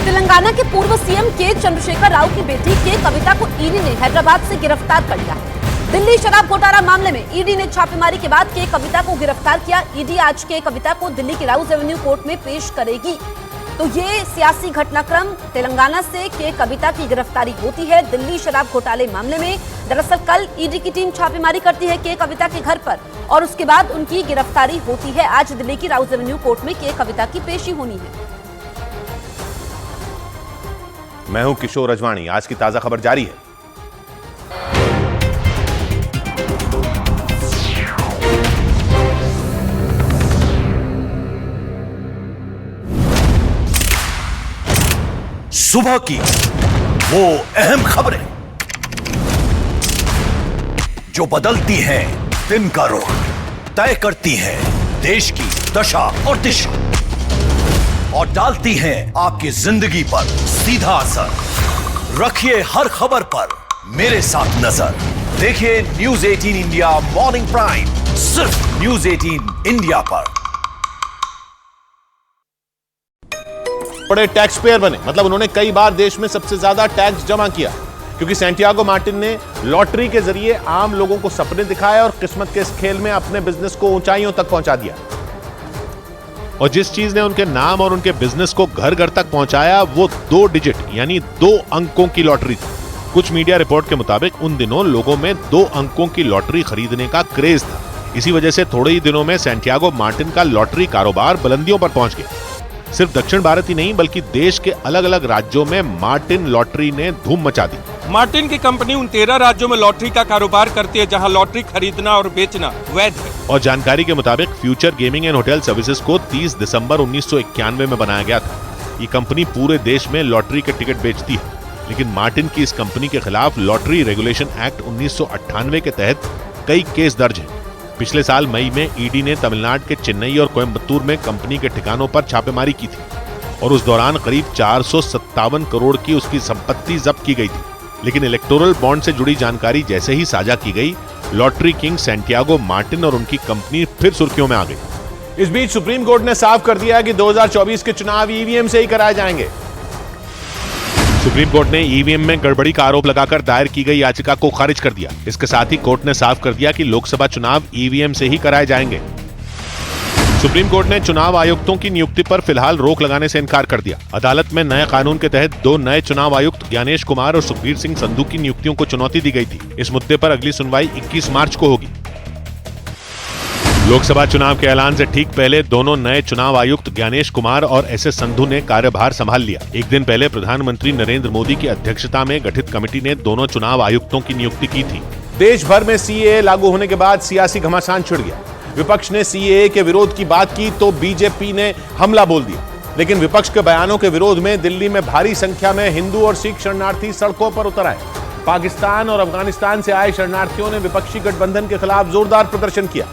तेलंगाना के पूर्व सीएम के चंद्रशेखर राव की बेटी के कविता को ईडी ने हैदराबाद से गिरफ्तार कर लिया है। दिल्ली शराब घोटाला मामले में ईडी ने छापेमारी के बाद के कविता को गिरफ्तार किया। ईडी आज के कविता को दिल्ली के राउज एवेन्यू कोर्ट में पेश करेगी। तो ये सियासी घटनाक्रम तेलंगाना से के कविता की गिरफ्तारी होती है दिल्ली शराब घोटाले मामले में। दरअसल कल ईडी की टीम छापेमारी करती है के कविता के घर पर और उसके बाद उनकी गिरफ्तारी होती है। आज दिल्ली की राउज एवेन्यू कोर्ट में के कविता की पेशी होनी है। मैं हूं किशोर अजवाणी। आज की ताजा खबर जारी है। सुबह की वो अहम खबरें जो बदलती हैं दिन का रुख, तय करती हैं देश की दशा और दिशा और डालती हैं आपकी जिंदगी पर सीधा असर। रखिए हर खबर पर मेरे साथ नजर। देखिए न्यूज 18 इंडिया मॉर्निंग प्राइम, सिर्फ न्यूज 18 इंडिया पर। बड़े टैक्स पेयर बने, मतलब उन्होंने कई बार देश में सबसे ज्यादा टैक्स जमा किया, क्योंकि सैंटियागो मार्टिन ने लॉटरी के जरिए आम लोगों को सपने दिखाए और किस्मत के इस खेल में अपने बिजनेस को ऊंचाइयों तक पहुंचा दिया। और जिस चीज ने उनके नाम और उनके बिजनेस को घर घर तक पहुंचाया वो 2 डिजिट यानी 2 अंकों की लॉटरी थी। कुछ मीडिया रिपोर्ट के मुताबिक उन दिनों लोगों में 2 अंकों की लॉटरी खरीदने का क्रेज था। इसी वजह से थोड़े ही दिनों में सैंटियागो मार्टिन का लॉटरी कारोबार बुलंदियों पर पहुंच गया। सिर्फ दक्षिण भारत ही नहीं बल्कि देश के अलग अलग राज्यों में मार्टिन लॉटरी ने धूम मचा दी। मार्टिन की कंपनी उन 13 राज्यों में लॉटरी का कारोबार करती है जहां लॉटरी खरीदना और बेचना वैध है। और जानकारी के मुताबिक future gaming and hotel services को 30 दिसंबर 1991 में बनाया गया था। ये कंपनी पूरे देश में लॉटरी के टिकट बेचती है, लेकिन मार्टिन की इस कंपनी के खिलाफ लॉटरी रेगुलेशन एक्ट 1998 के तहत कई केस दर्ज हैं। पिछले साल मई में ईडी ने तमिलनाडु के चेन्नई और कोयम्बतूर में कंपनी के ठिकानों पर छापेमारी की थी और उस दौरान करीब 457 करोड़ की उसकी संपत्ति जब्त की गई थी। लेकिन इलेक्टोरल बॉन्ड से जुड़ी जानकारी जैसे ही साझा की गई, लॉटरी किंग सैंटियागो मार्टिन और उनकी कंपनी फिर सुर्खियों में आ गई। इस बीच सुप्रीम कोर्ट ने साफ कर दिया कि 2024 के चुनाव ईवीएम से ही कराए जाएंगे। सुप्रीम कोर्ट ने ईवीएम में गड़बड़ी का आरोप लगाकर दायर की गई याचिका को खारिज कर दिया। इसके साथ ही कोर्ट ने साफ कर दिया कि लोकसभा चुनाव ईवीएम से ही कराए जाएंगे। सुप्रीम कोर्ट ने चुनाव आयुक्तों की नियुक्ति पर फिलहाल रोक लगाने से इनकार कर दिया। अदालत में नए कानून के तहत 2 नए चुनाव आयुक्त ज्ञानेश कुमार और सुखबीर सिंह संधू की नियुक्तियों को चुनौती दी गई थी। इस मुद्दे पर अगली सुनवाई 21 मार्च को होगी। लोकसभा चुनाव के ऐलान से ठीक पहले दोनों नए चुनाव आयुक्त ज्ञानेश कुमार और एसएस संधू ने कार्यभार संभाल लिया। एक दिन पहले प्रधानमंत्री नरेंद्र मोदी की अध्यक्षता में गठित कमेटी ने दोनों चुनाव आयुक्तों की नियुक्ति की थी। देश भर में सीएए लागू होने के बाद सियासी घमासान छिड़ गया। विपक्ष ने सीएए के विरोध की बात की तो बीजेपी ने हमला बोल दिया। लेकिन विपक्ष के बयानों के विरोध में दिल्ली में भारी संख्या में हिंदू और सिख शरणार्थी सड़कों पर उतर आए। पाकिस्तान और अफगानिस्तान से आए शरणार्थियों ने विपक्षी गठबंधन के खिलाफ जोरदार प्रदर्शन किया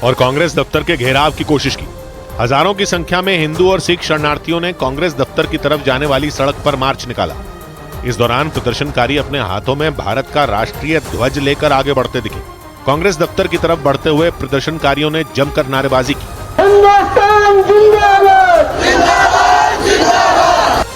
और कांग्रेस दफ्तर के घेराव की कोशिश की। हजारों की संख्या में हिंदू और सिख शरणार्थियों ने कांग्रेस दफ्तर की तरफ जाने वाली सड़क पर मार्च निकाला। इस दौरान प्रदर्शनकारी अपने हाथों में भारत का राष्ट्रीय ध्वज लेकर आगे बढ़ते दिखे। कांग्रेस दफ्तर की तरफ बढ़ते हुए प्रदर्शनकारियों ने जमकर नारेबाजी की।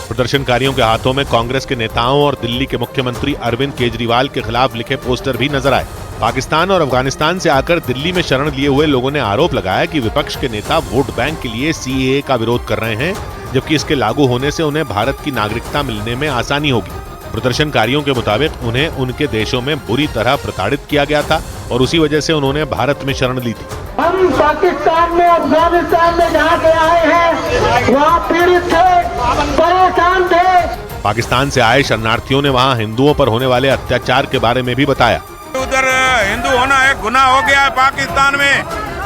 प्रदर्शनकारियों के हाथों में कांग्रेस के नेताओं और दिल्ली के मुख्यमंत्री अरविंद केजरीवाल के खिलाफ लिखे पोस्टर भी नजर आए। पाकिस्तान और अफगानिस्तान से आकर दिल्ली में शरण लिए हुए लोगों ने आरोप लगाया कि विपक्ष के नेता वोट बैंक के लिए सीएए का विरोध कर रहे हैं, जबकि इसके लागू होने से उन्हें भारत की नागरिकता मिलने में आसानी होगी। प्रदर्शनकारियों के मुताबिक उन्हें उनके देशों में बुरी तरह प्रताड़ित किया गया था और उसी वजह से उन्होंने भारत में शरण ली थी। हम पाकिस्तान में, अफगानिस्तान में जहाँ के आए हैं वहाँ पीड़ित थे, परेशान थे। पाकिस्तान से आए शरणार्थियों ने वहाँ हिंदुओं पर होने वाले अत्याचार के बारे में भी बताया। उधर हिंदू होना एक गुनाह हो गया है। पाकिस्तान में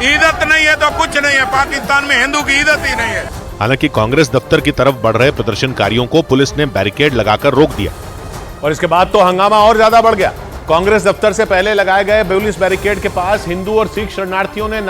इज्जत नहीं है तो कुछ नहीं है। पाकिस्तान में हिंदू की इज्जत ही नहीं है। हालांकि कांग्रेस दफ्तर की तरफ बढ़ रहे प्रदर्शनकारियों को पुलिस ने बैरिकेड लगाकर रोक दिया और इसके बाद तो हंगामा और ज्यादा बढ़ गया। कांग्रेस दफ्तर से पहले लगाए गए पुलिस बैरिकेड के पास हिंदू और सिख शरणार्थियों ने